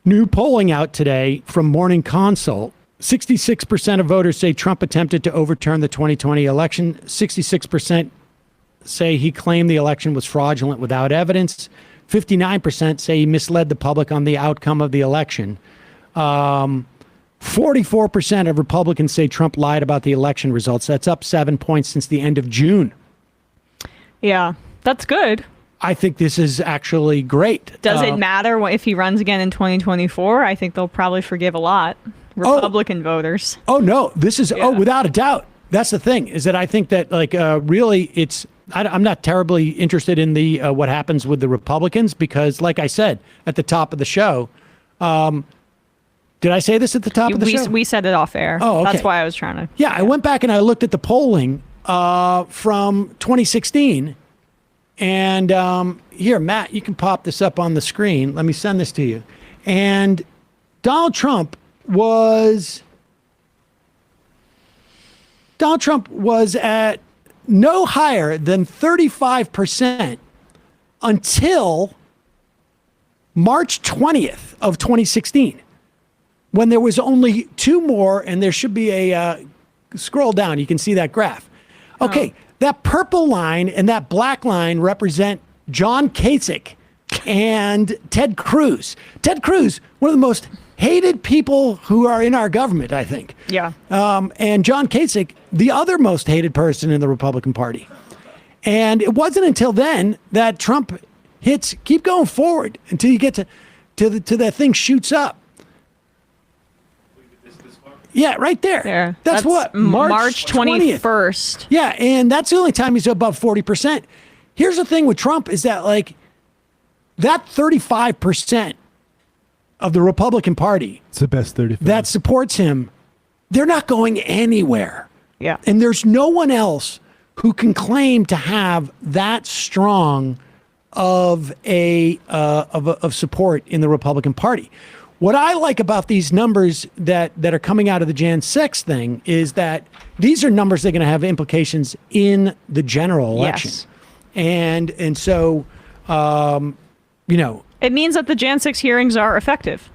New polling out today from Morning Consult. 66% of voters say Trump attempted to overturn the 2020 election. 66% say he claimed the election was fraudulent without evidence. 59% say he misled the public on the outcome of the election. 44% of Republicans say Trump lied about the election results. That's up 7 points since the end of June. Yeah, that's good. I think this is actually great. Does it matter if he runs again in 2024? I think they'll probably forgive a lot. Republican voters. Oh, no. This is, without a doubt. That's the thing, is that I think that, really, I'm not terribly interested in the what happens with the Republicans because, like I said at the top of the show, did I say this at the top of the show? We said it off air. Oh, okay. That's why I was trying to. Yeah, I went back and I looked at the polling from 2016. And here, Matt, you can pop this up on the screen. Let me send this to you. And Donald Trump was at no higher than 35% until March 20th of 2016, when there was only two more, and there should be a scroll down. You can see that graph. Okay, that purple line and that black line represent John Kasich and Ted Cruz. Ted Cruz, one of the most hated people who are in our government, I think. Yeah. And John Kasich, the other most hated person in the Republican Party. And it wasn't until then that Trump hits, keep going forward until you get to that thing shoots up. Yeah, right there. That's what? March 21st. Yeah, and that's the only time he's above 40%. Here's the thing with Trump is that, that 35% of the Republican Party, it's the best 35 that supports him, they're not going anywhere. Yeah. And there's no one else who can claim to have that strong of support in the Republican Party. What I like about these numbers that are coming out of the Jan 6 thing is that these are numbers that are going to have implications in the general election. Yes. And so, it means that the Jan 6 hearings are effective,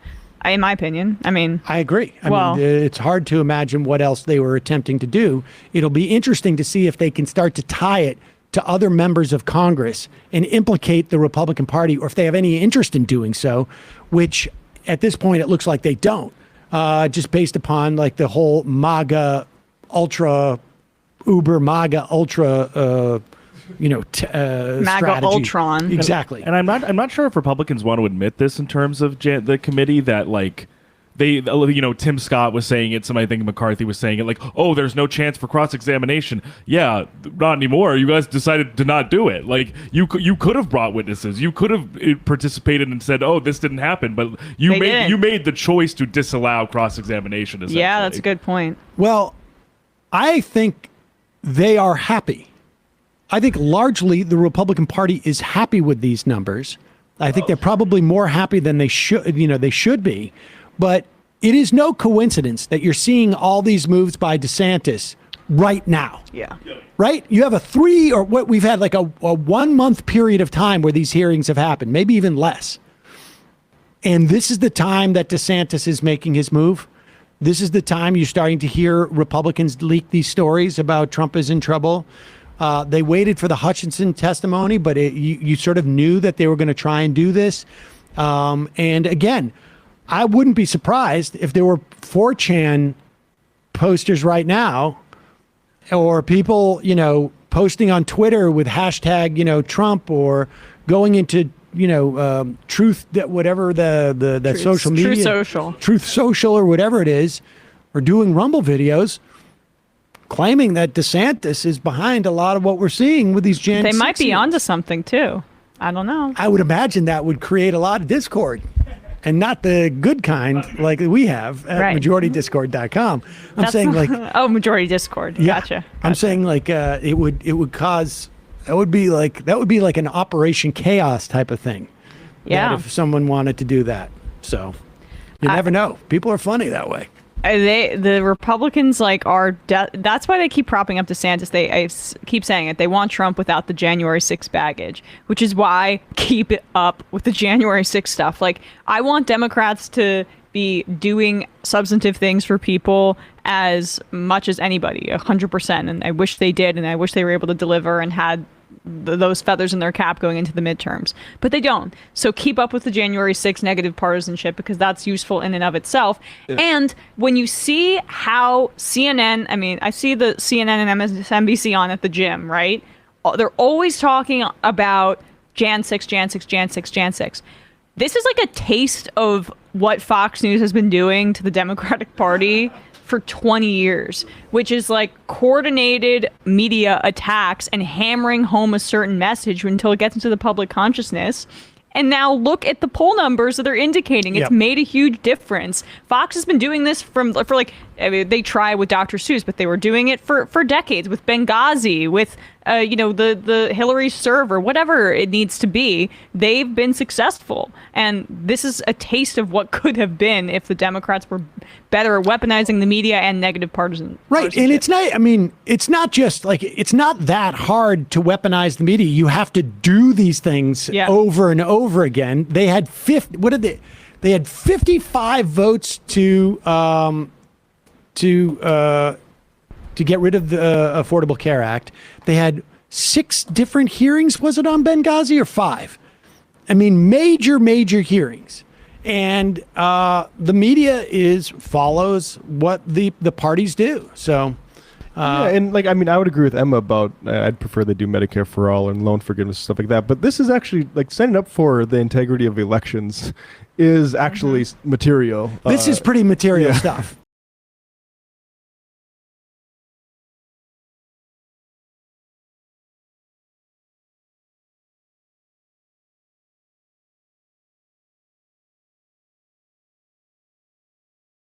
in my opinion. I mean, I agree. I mean, it's hard to imagine what else they were attempting to do. It'll be interesting to see if they can start to tie it to other members of Congress and implicate the Republican Party, or if they have any interest in doing so, which at this point, it looks like they don't, just based upon the whole MAGA, Uber MAGA ultra, MAGA strategy. Ultron. Exactly. And I'm not sure if Republicans want to admit this in terms of the committee, that they, Tim Scott was saying it. Somebody, I think McCarthy was saying it, there's no chance for cross-examination. Yeah, not anymore. You guys decided to not do it. You could have brought witnesses. You could have participated and said, oh, this didn't happen. But you made the choice to disallow cross-examination. Yeah, that's a good point. Well, I think they are happy. I think largely the Republican Party is happy with these numbers. I think they're probably more happy than they should be. But it is no coincidence that you're seeing all these moves by DeSantis right now. Yeah. Right? You have we've had a 1 month period of time where these hearings have happened, maybe even less. And this is the time that DeSantis is making his move. This is the time you're starting to hear Republicans leak these stories about Trump is in trouble. They waited for the Hutchinson testimony, but you sort of knew that they were going to try and do this. And again, I wouldn't be surprised if there were 4chan posters right now, or people, posting on Twitter with hashtag, Trump, or going into, truth, whatever that social media, Truth Social, or whatever it is, or doing Rumble videos, claiming that DeSantis is behind a lot of what we're seeing with these Jan 6 They might be onto something too. I don't know. I would imagine that would create a lot of discord. And not the good kind like we have at majoritydiscord.com. I'm saying Majority Discord. Yeah, Gotcha. I'm saying it would cause, that would be like an Operation Chaos type of thing. Yeah. If someone wanted to do that. So you never know. People are funny that way. the Republicans that's why they keep propping up DeSantis. Keep saying it. They want Trump without the January 6th baggage, which is why keep it up with the January 6th stuff. Like, I want Democrats to be doing substantive things for people as much as anybody, 100%. And I wish they did, and I wish they were able to deliver and had those feathers in their cap going into the midterms, but they don't. So keep up with the January 6th negative partisanship, because that's useful in and of itself. Yeah. And when you see how CNN, I mean, I see the CNN and MSNBC on at the gym, right? They're always talking about Jan 6, Jan 6, Jan 6, Jan 6. This is like a taste of what Fox News has been doing to the Democratic Party for 20 years, which is like coordinated media attacks and hammering home a certain message until it gets into the public consciousness. And now look at the poll numbers that they're indicating. It's made a huge difference. Fox has been doing this for like, I mean, they try with Dr. Seuss, but they were doing it for decades with Benghazi, with the Hillary server, whatever it needs to be. They've been successful. And this is a taste of what could have been if the Democrats were better at weaponizing the media and negative partisan. Right. And it's not, I mean, it's not just like, it's not that hard to weaponize the media. You have to do these things over and over again. They had they had 55 votes to get rid of the Affordable Care Act. They had 6 different hearings. Was it on Benghazi or 5? I mean, major hearings. And the media follows what the parties do. So, and like, I mean, I would agree with Emma about I'd prefer they do Medicare for all and loan forgiveness and stuff like that. But this is actually like setting up for the integrity of elections is actually material. This is pretty material stuff.